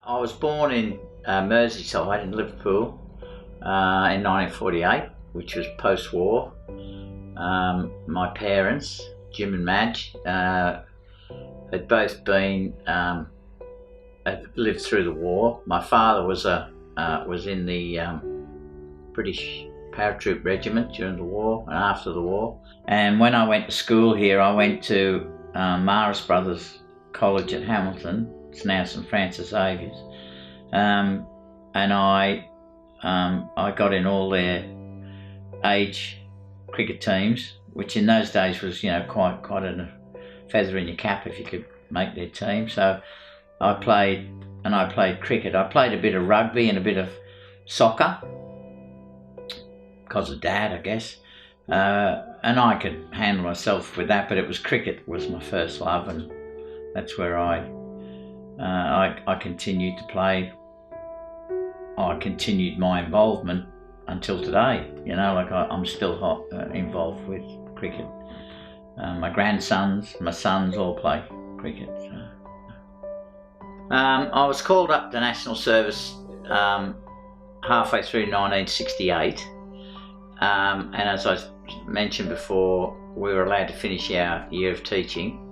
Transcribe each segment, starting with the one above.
I was born in Merseyside in Liverpool in 1948, which was post-war. My parents, Jim and Madge, had both been had lived through the war. My father was in the British paratroop regiment during the war and after the war. And when I went to school here, I went to Maris Brothers College at Hamilton. It's now St Francis Xavier's, and I got in all their age cricket teams, which in those days was quite a feather in your cap if you could make their team. So I played cricket. I played a bit of rugby and a bit of soccer because of Dad, I guess, and I could handle myself with that. But it was cricket was my first love, and that's where I continued to play. I continued my involvement until today. I'm still involved with cricket. My grandsons, my sons all play cricket. So. I was called up to national service halfway through 1968, and as I mentioned before, we were allowed to finish our year of teaching.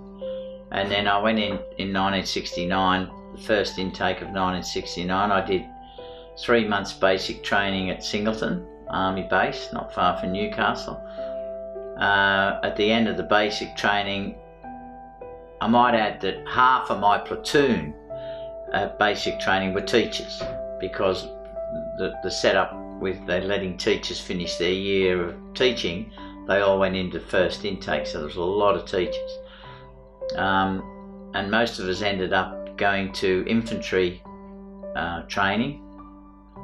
And then I went in 1969, the first intake of 1969. I did 3 months basic training at Singleton Army Base, not far from Newcastle. At the end of the basic training, I might add that half of my platoon at basic training were teachers, because the setup with they letting teachers finish their year of teaching, they all went into first intake, so there was a lot of teachers. And most of us ended up going to infantry training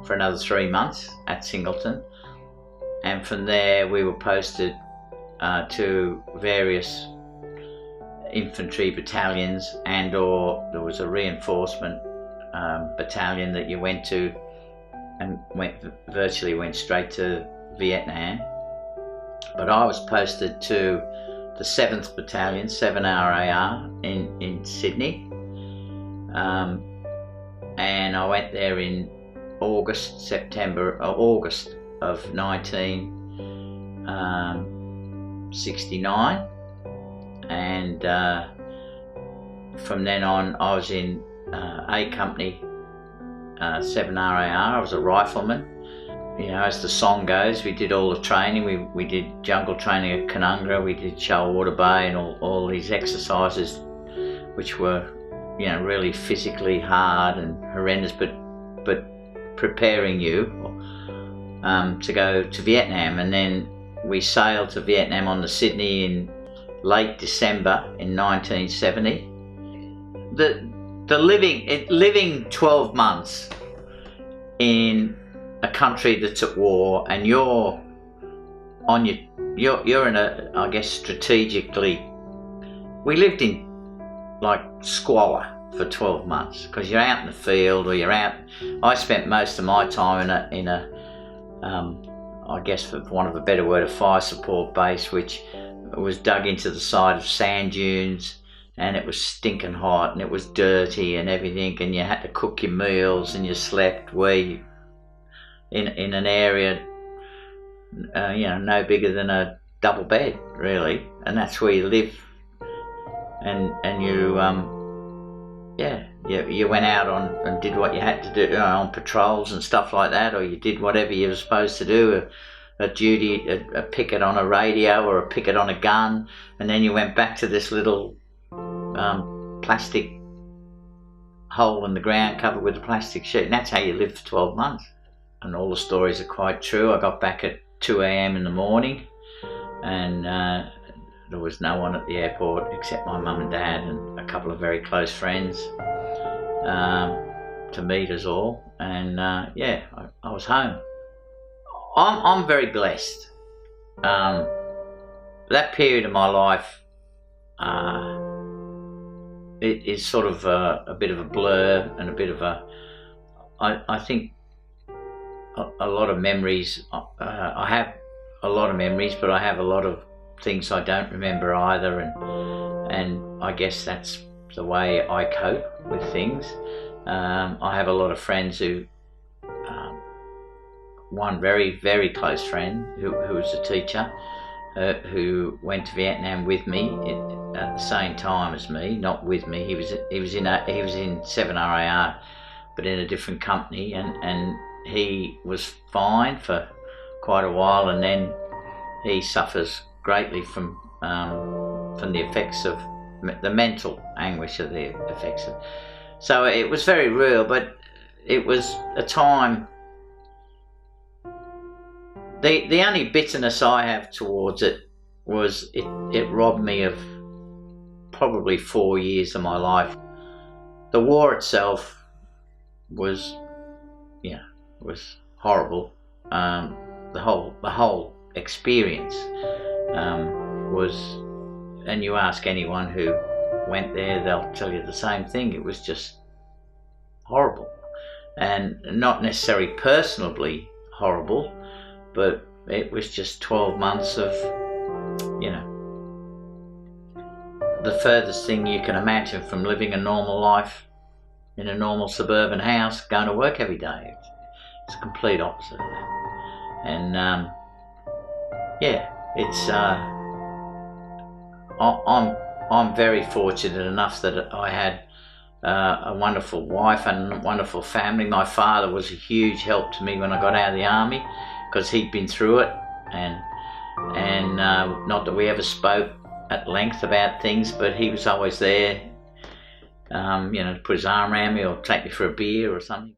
for another 3 months at Singleton, and from there we were posted to various infantry battalions, or there was a reinforcement battalion that you went to, and virtually went straight to Vietnam. But I was posted to the 7th Battalion, 7RAR in Sydney, and I went there in August of 1969, and from then on I was in A Company, 7RAR. I was a rifleman. As the song goes, we did all the training. We did jungle training at Canungra, we did Shoalwater Bay, and all these exercises which were really physically hard and horrendous, but preparing you to go to Vietnam. And then we sailed to Vietnam on the Sydney in late December in 1970. The living 12 months in a country that's at war, and you're in a, I guess, strategically, we lived in like squalor for 12 months because you're out in the field, or you're out. I spent most of my time in a I guess, for want of a better word, a fire support base, which was dug into the side of sand dunes, and it was stinking hot, and it was dirty and everything, and you had to cook your meals, and you slept in an area no bigger than a double bed, really, and that's where you live. And you went out and did what you had to do, on patrols and stuff like that, or you did whatever you were supposed to do, a duty, a picket on a radio or a picket on a gun, and then you went back to this little plastic hole in the ground covered with a plastic sheet, and that's how you lived for 12 months. And all the stories are quite true. I got back at 2 a.m. in the morning, and there was no one at the airport except my mum and dad and a couple of very close friends to meet us all. And I was home. I'm very blessed. That period of my life, it is sort of a bit of a blur, and a bit of I think a lot of memories. I have a lot of memories, but I have a lot of things I don't remember either, and I guess that's the way I cope with things. I have a lot of friends who, one very, very close friend who was a teacher, who went to Vietnam with me at the same time as me. Not with me. He was in 7RAR, but in a different company, and he was fine for quite a while, and then he suffers greatly from the effects of the mental anguish of the effects of. So it was very real, but it was a time. The only bitterness I have towards it was it robbed me of probably 4 years of my life. The war itself was horrible. The whole experience was, and you ask anyone who went there, they'll tell you the same thing. It was just horrible, and not necessarily personally horrible, but it was just 12 months of, the furthest thing you can imagine from living a normal life in a normal suburban house, going to work every day. It's a complete opposite of that. And I'm very fortunate enough that I had a wonderful wife and a wonderful family. My father was a huge help to me when I got out of the army, because he'd been through it, and not that we ever spoke at length about things, but he was always there, to put his arm around me or take me for a beer or something.